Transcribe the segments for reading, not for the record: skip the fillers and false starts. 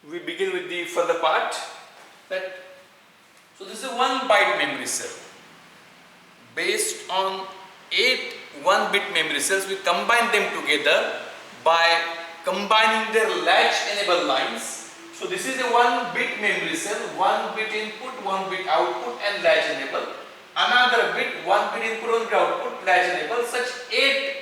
we begin with the further part. So this is a 1 byte memory cell. Based on 8 1-bit memory cells, we combine them together by combining their latch enable lines. So this is a 1-bit memory cell, 1 bit input, 1 bit output and latch enable. Another bit, 1 bit input, 1 bit output, latch enable. Such 8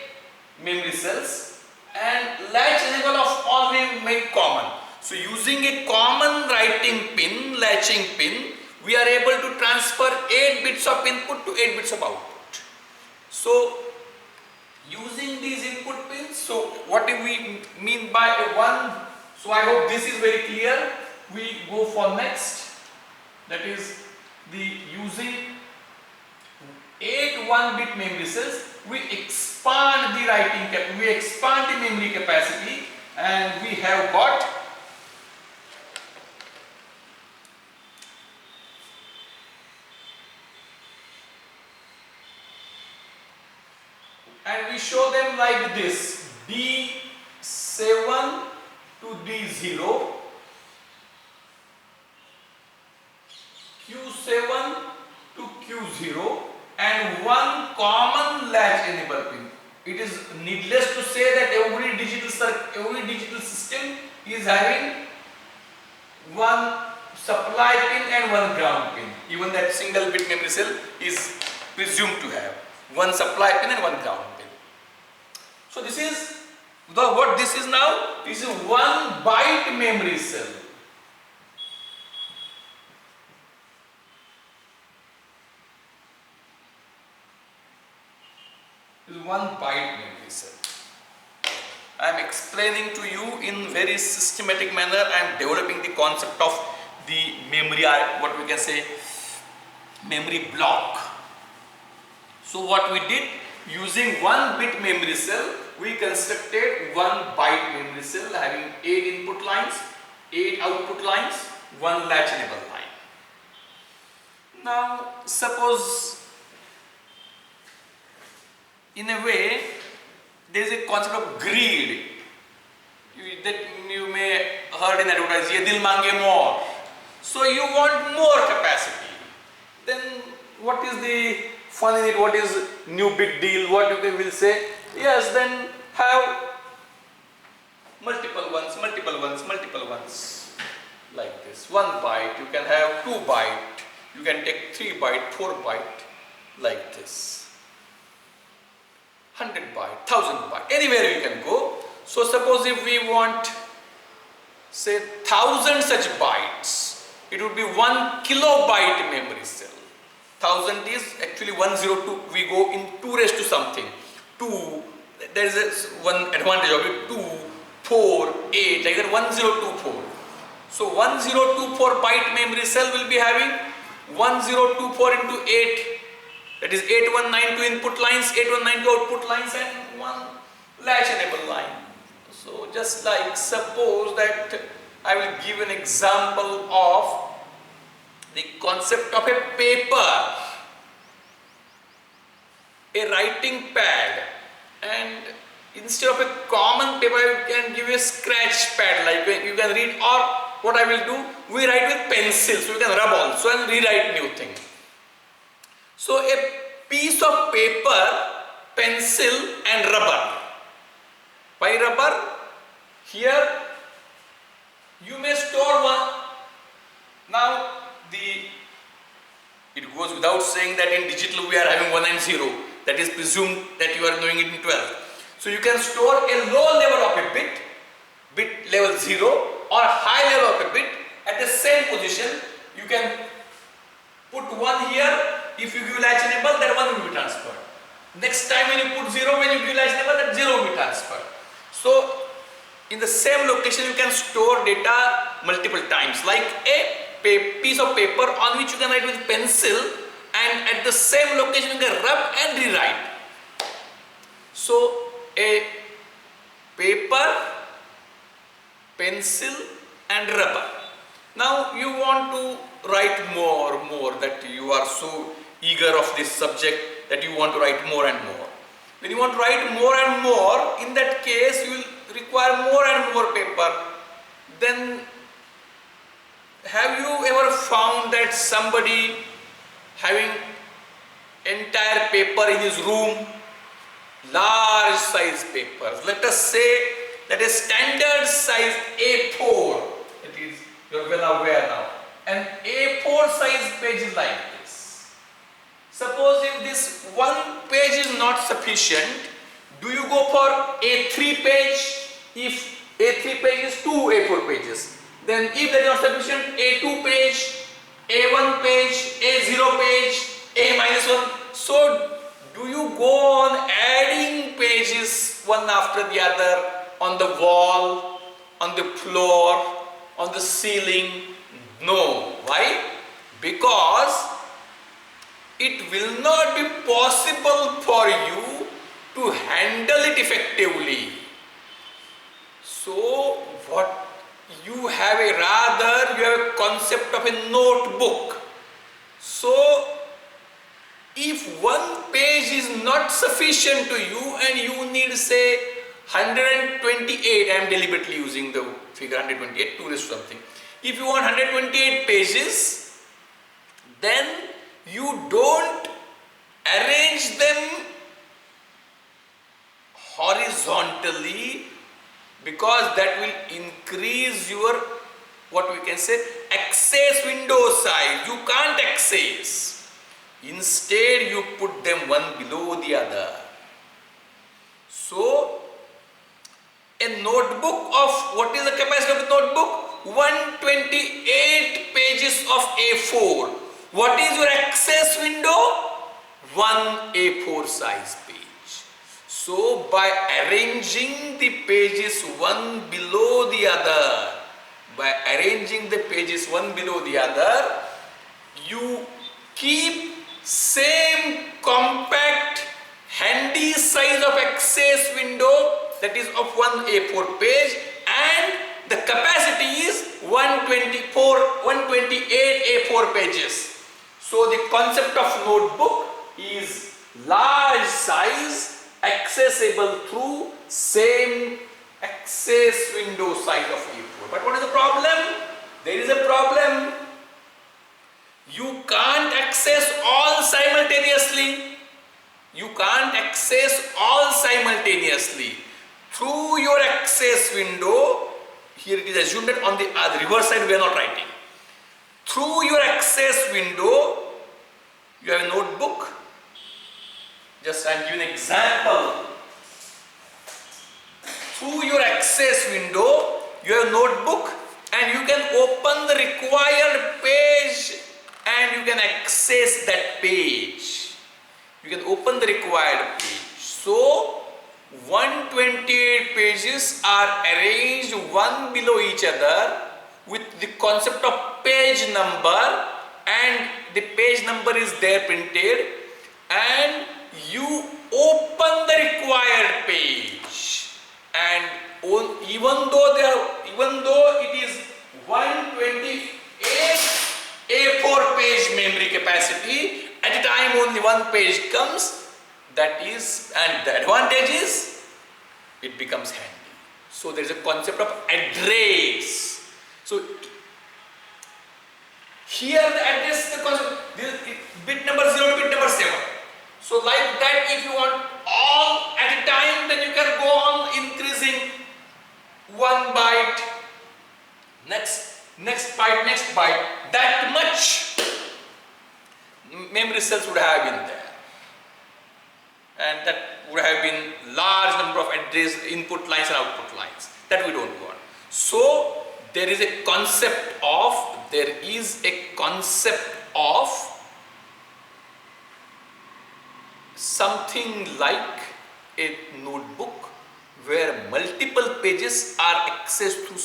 memory cells, and latch enable of all we make common. So using a common writing pin, latching pin, we are able to transfer 8 bits of input to 8 bits of output. So using these input pins, so what do we mean by a 1? So I hope this is very clear. We go for next, that is the using 8 1-bit memory cells, we expand the we expand the memory capacity, and we have got and we show them like this: D7 to D0, Q7 to Q0, and one common latch enable pin. It is needless to say that every digital system is having one supply pin and one ground pin. Even that single bit memory cell is presumed to have one supply pin and one ground pin. So this is what this is now. This is 1 byte memory cell. This is 1 byte memory cell. I am explaining to you in very systematic manner. I am developing the concept of the memory, what we can say, memory block. So what we did, using 1 bit memory cell, we constructed 1 byte memory cell having 8 input lines, 8 output lines, 1 latch enable line. Now suppose, in a way, there is a concept of greed that you may heard in advertising, ye dil mange more. So you want more capacity. Then what is the fun in it? What is new big deal? What you will say? Yes, then have multiple ones, like this. 1 byte, you can have 2 byte, you can take 3 byte, 4 byte, like this. 100 byte, 1000 byte, anywhere you can go. So suppose if we want, say, 1000 such bytes, it would be 1 kilobyte memory cell. 1000 is actually 102. We go in 2 raised to something. 2, there is one advantage of it. 2, 4, 8, like that, 1024. So 1024 byte memory cell will be having 1024 into 8. That is 8192 input lines, 8192 output lines, and 1 latch enable line. So just like, suppose that I will give an example of the concept of a paper, a writing pad, and instead of a common paper I can give you a scratch pad, like you can read, or what I will do, we write with pencil, so you can rub also and rewrite new thing. So a piece of paper, pencil and rubber. Why rubber? Here you may store one. Now it goes without saying that in digital we are having 1 and 0. That is presumed that you are doing it in 12. So you can store a low level of a bit level 0, or high level of a bit at the same position. You can put 1 here. If you give latch enable, that 1 will be transferred. Next time when you put 0, when you give latch enable, that 0 will be transferred. So in the same location you can store data multiple times, like a piece of paper on which you can write with pencil, and at the same location you can rub and rewrite. So a paper, pencil and rubber. Now you want to write more, that you are so eager of this subject that you want to write more and more. When you want to write more and more, in that case you will require more and more paper. Then Have you ever found that somebody having entire paper in his room, large size papers, let us say that a standard size A4, it is, you are well aware now, an A4 size page is like this. Suppose if this one page is not sufficient, do you go for A3 page? If A3 page is 2 A4 pages, then if that is not sufficient, A2 page, A1 page, A0 page, A-1. So do you go on adding pages one after the other on the wall, on the floor, on the ceiling? No. Why? Because it will not be possible for you to handle it effectively. So what you have a concept of a notebook. So if one page is not sufficient to you and you need say 128, I am deliberately using the figure 128 to illustrate something. If you want 128 pages, then you don't arrange them horizontally, because that will increase your, what we can say, access window size. You can't access. Instead, you put them one below the other. So, a notebook of, what is the capacity of a notebook? 128 pages of A4. What is your access window? One A4 size page. So by arranging the pages one below the other, you keep same compact handy size of access window, that is of one A4 page, and the capacity is 128 A4 pages. So the concept of notebook is large size accessible through same access window size of A4. But what is the problem? There is a problem. You can't access all simultaneously. Through your access window, here it is assumed that on the reverse side we are not writing. Through your access window, you have a notebook. Just I am giving an example. Through your access window, you have a notebook and you can open the required page and you can access that page. You can open the required page. So 128 pages are arranged one below each other with the concept of page number, and the page number is there printed, and you open the required page, and even though it is 128 A4 page memory capacity, at a time only one page comes. That is, and the advantage is it becomes handy. So there is a concept of address. So here the address, the concept, bit number 0 to bit number 7. So like that, if you want all at a time, then you can go on increasing 1 byte, next byte, that much memory cells would have been there. And that would have been large number of address input lines and output lines. That we don't want. So there is a concept of something like a notebook where multiple pages are accessed through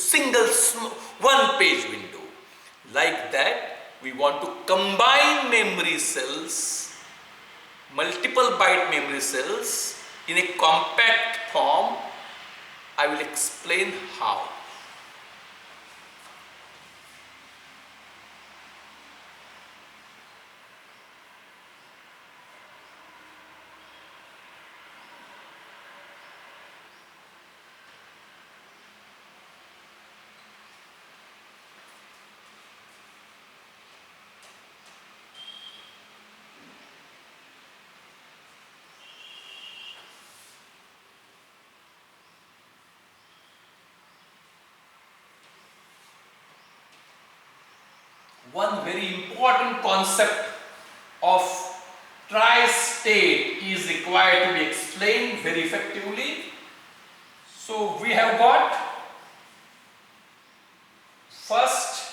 one page window. Like that, we want to combine memory cells, multiple byte memory cells in a compact form. I will explain how. one very important concept of tri-state is required to be explained very effectively. So we have got first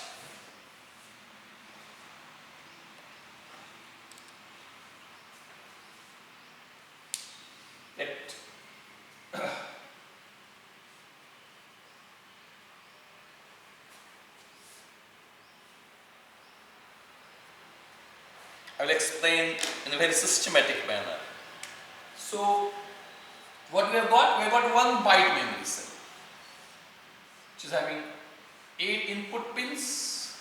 that I will explain in a very systematic manner. So what we have got? We have got one byte memory cell which is having 8 input pins,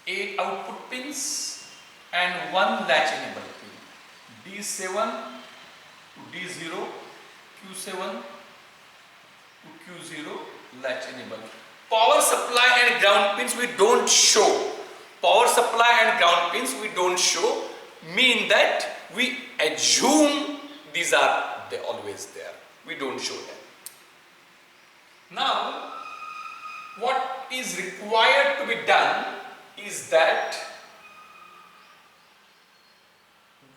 8 output pins and one latch enable pin, D7 to D0, Q7 to Q0 latch enable. Power supply and ground pins we don't show. Power supply and ground pins we don't show, mean that we assume these are always there. We don't show them. Now, what is required to be done is that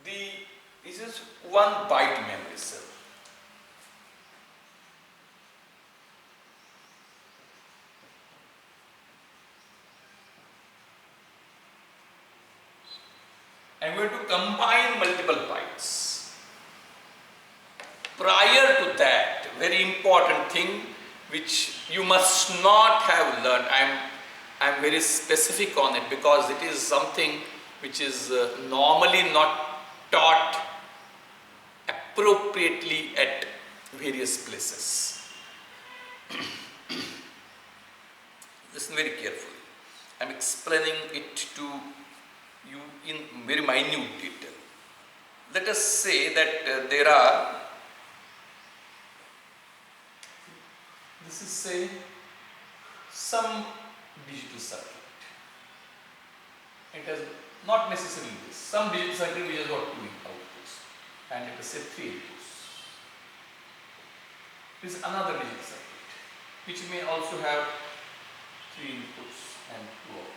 this is 1 byte memory cell. I'm going to combine multiple bytes. Prior to that, very important thing which you must not have learned. I'm very specific on it because it is something which is normally not taught appropriately at various places. Listen very carefully. I'm explaining it to you in very minute detail. Let us say that there are, this is say some digital circuit. It has not necessarily this. Some digital circuit which has got 2 outputs and let us say 3 inputs. This is another digital circuit which may also have 3 inputs and 2 outputs.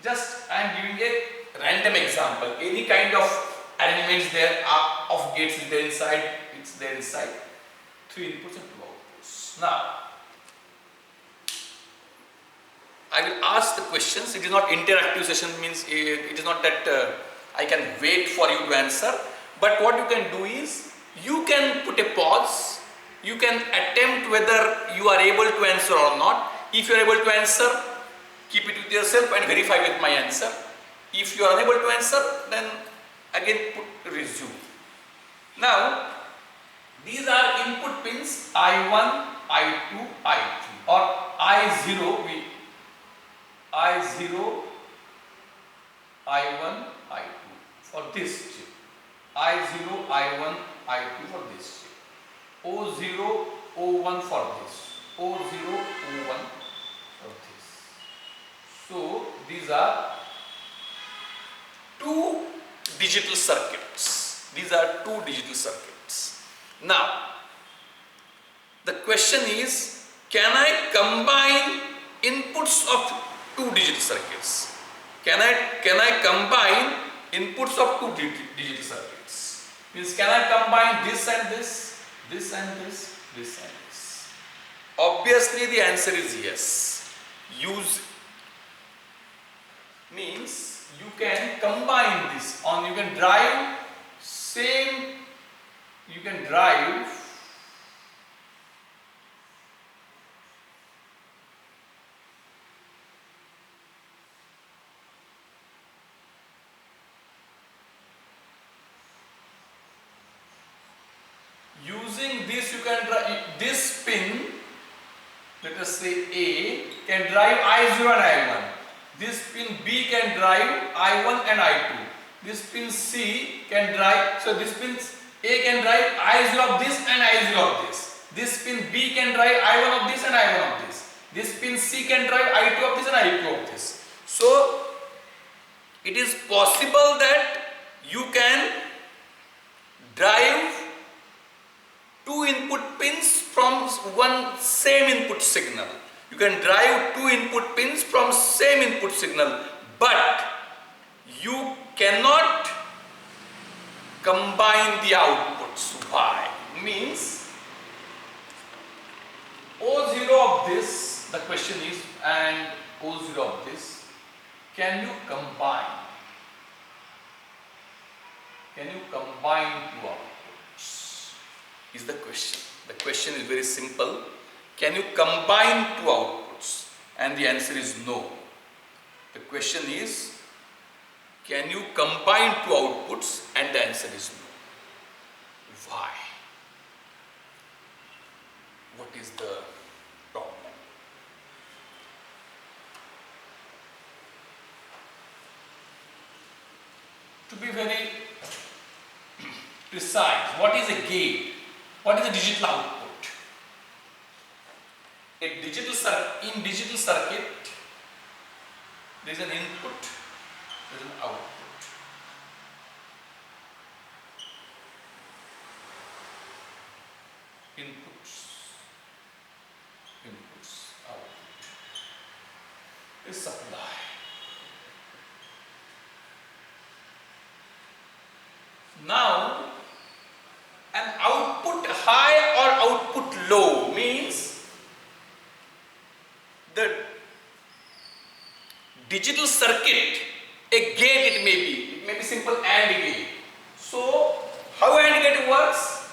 Just I am giving a random example. Any kind of arrangements there are of gates is there inside, it's there inside. 3 inputs and 2 outputs. Now, I will ask the questions. It is not interactive session, means it is not that I can wait for you to answer. But what you can do is, you can put a pause. You can attempt whether you are able to answer or not. If you are able to answer, keep it with yourself and verify with my answer. If you are unable to answer, then again put resume. Now, these are input pins I1, I2, I3 or I0, I0, I1, I2 for this chip. I0, I1, I2 for this chip. O0, O1 for this. O0, O1 for this. So, these are 2 digital circuits. These are 2 digital circuits. Now, the question is, can I combine inputs of 2 digital circuits? Can I combine inputs of 2 digital circuits? Means, can I combine this and this, this and this, this and this? Obviously, the answer is yes. Use means you can combine this on, you can drive same, you can drive using this, you can drive this pin, let us say A, can drive I0 and I1. This pin B can drive I1 and I2. This pin C can drive, so this pin A can drive I0 of this and I0 of this. This pin B can drive I1 of this and I1 of this. This pin C can drive I2 of this and I2 of this. So, it is possible that you can drive 2 input pins from one same input signal. You can drive two input pins from same input signal, but you cannot combine the outputs. Why? Means O0 of this, the question is, and O0 of this, can you combine? Can you combine two outputs? Is the question. The question is very simple. Can you combine two outputs? And the answer is no. The question is, can you combine two outputs? And the answer is no. Why? What is the problem? To be very precise, what is a gate? What is a digital output? In digital circuit, there is an input, there is an output. Inputs, output is supply. Now, an output high or output low means the digital circuit, a gate it may be simple AND gate. So, how AND gate works?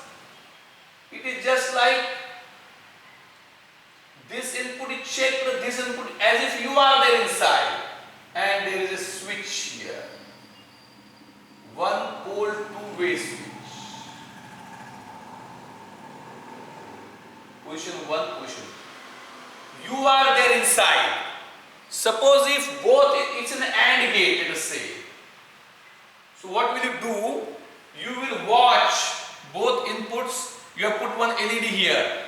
It is just like this input is checked with this input as if you are there inside, and there is a switch here. One pole, two-way switch. Position 1, position 2. You are there inside. Suppose if both, it's an AND gate, let us say. So what will you do? You will watch both inputs. You have put one LED here.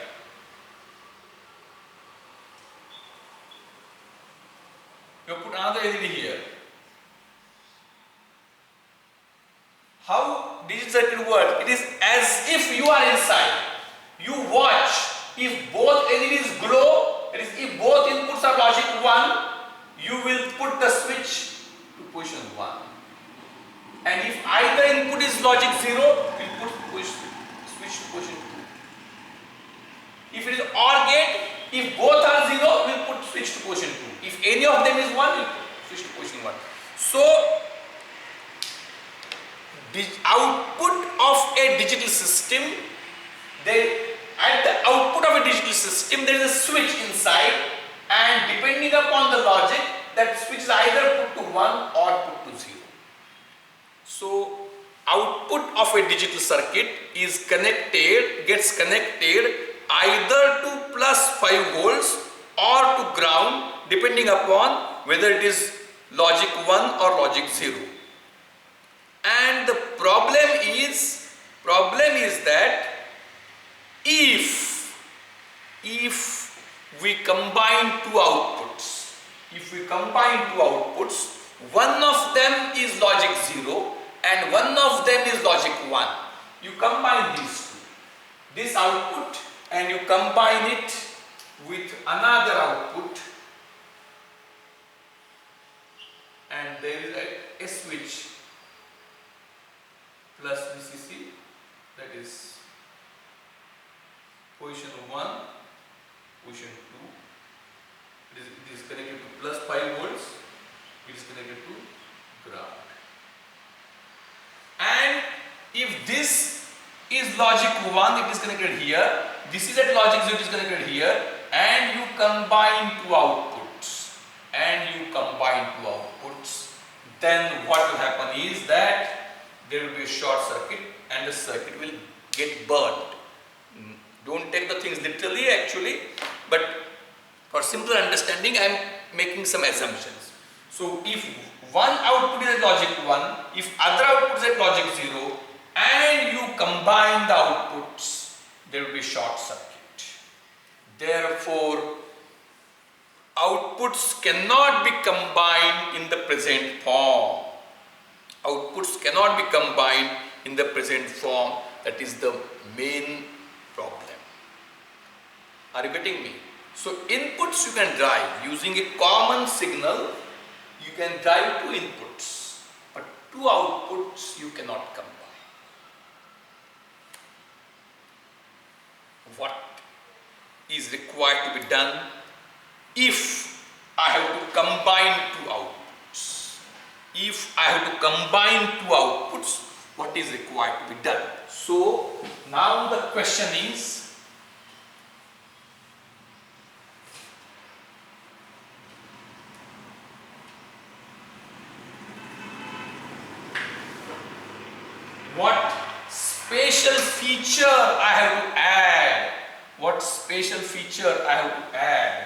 You have put another LED here. How digital circuit works? It is as if you are inside. You watch if both LEDs glow, that is if both inputs are logic 1, you will put the switch to position 1. And if either input is logic 0, you will put switch to position 2. If it is OR gate, if both are 0, we will put switch to position 2. If any of them is 1, we will switch to position 1. So, the output of a digital system, at the output of a digital system there is a switch inside, and depending upon the logic, that switch is either put to 1 or put to 0. So output of a digital circuit is gets connected either to plus 5 volts or to ground, depending upon whether it is logic 1 or logic 0. And the problem is that if we combine two outputs, one of them is logic 0 and one of them is logic 1. You combine these two, this output, and you combine it with another output, and there is a switch plus VCC, that is position 1, position 2. It is connected to plus 5 volts, it is connected to ground. And if this is logic 1, it is connected here, this is at logic 0, it is connected here, and you combine two outputs, then what will happen is that there will be a short circuit and the circuit will get burned. Don't take the things literally actually, but for simpler understanding I am making some assumptions. So if one output is at logic 1, if other output is at logic 0, and you combine the outputs, there will be short circuit. Therefore, outputs cannot be combined in the present form. That is the main problem. Are you getting me? So inputs you can drive using a common signal, you can drive two inputs, but two outputs you cannot combine. What is required to be done if I have to combine two outputs? If I have to combine two outputs, what is required to be done? So now the question is, what special feature I have to add? What special feature I have to add?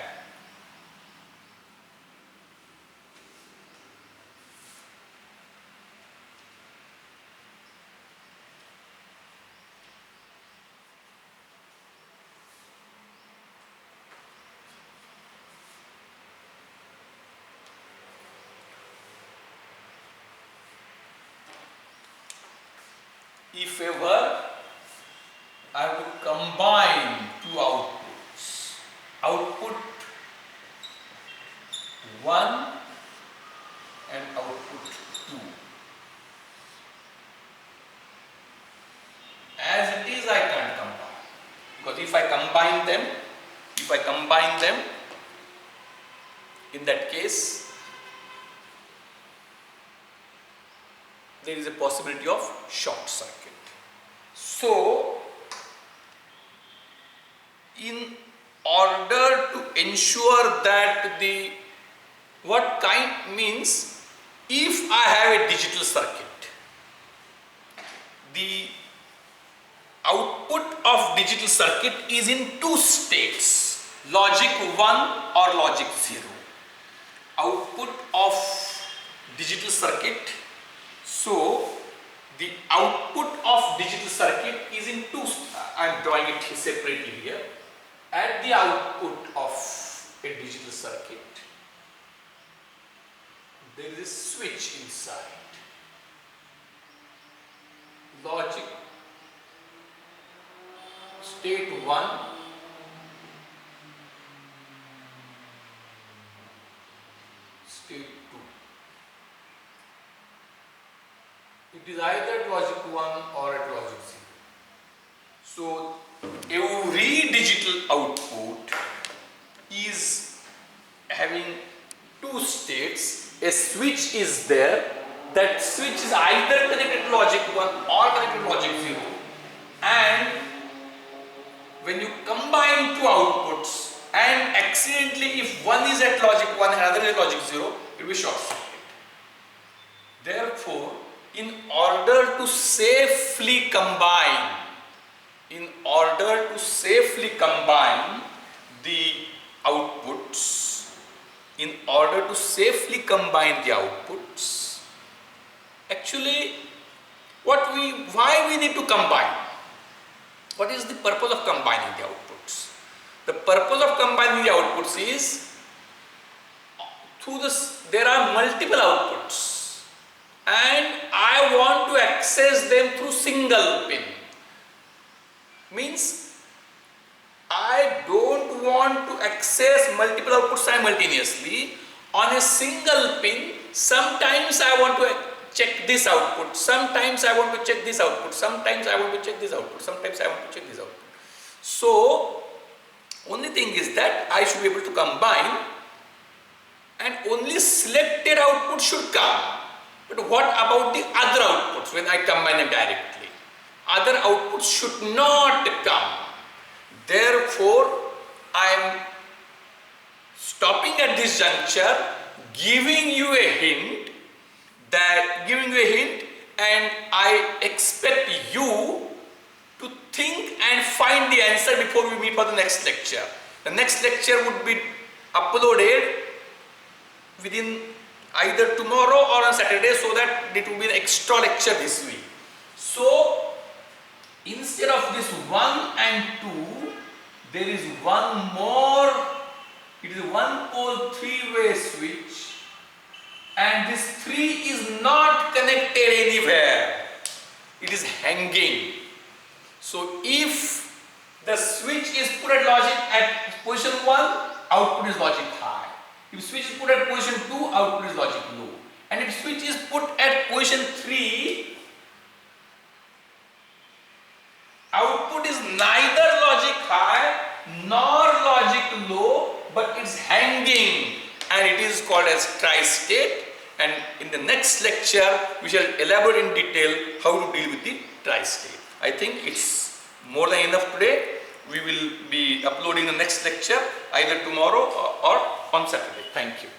If ever I have to combine two outputs, output 1 and output 2. As it is, I can't combine, because if I combine them, in that case there is a possibility of short circuit. So in order to ensure that what kind means, if I have a digital circuit, the output of digital circuit is in two states, logic 1 or logic 0. Output of digital circuit, so the output of digital circuit is in two, I am drawing it separately here. At the output of a digital circuit, there is a switch inside. Logic state 1, state 2. It is either at logic 1 or at logic 0. So every digital output is having two states. A switch is there. That switch is either connected to logic 1 or connected to logic 0. And when you combine two outputs and accidentally if one is at logic 1 and another is at logic 0, it will be short circuit. Therefore, in order to safely combine the outputs, actually why we need to combine? What is the purpose of combining the outputs? The purpose of combining the outputs is, there are multiple outputs and I want to access them through single pin. Means I don't want to access multiple outputs simultaneously on a single pin. Sometimes I want to check this output, sometimes I want to check this output, sometimes I want to check this output, sometimes I want to check this output. So only thing is that I should be able to combine and only selected output should come. But what about the other outputs when I combine them directly? Other outputs should not come. Therefore, I am stopping at this juncture, giving you a hint, and I expect you to think and find the answer before we meet for the next lecture. The next lecture would be uploaded within either tomorrow or on Saturday, so that it will be an extra lecture this week. So instead of this 1 and 2, there is one more. It is a one-pole three-way switch, and this 3 is not connected anywhere. It is hanging. So if The switch is put at logic at position 1, output is logic high. If switch is put at position 2, output is logic low. And if switch is put at position 3, output is neither logic high nor logic low, but it's hanging, and it is called as tri-state. And in the next lecture, we shall elaborate in detail how to deal with the tri-state. I think it's more than enough today. We will be uploading the next lecture either tomorrow or on Saturday. Thank you.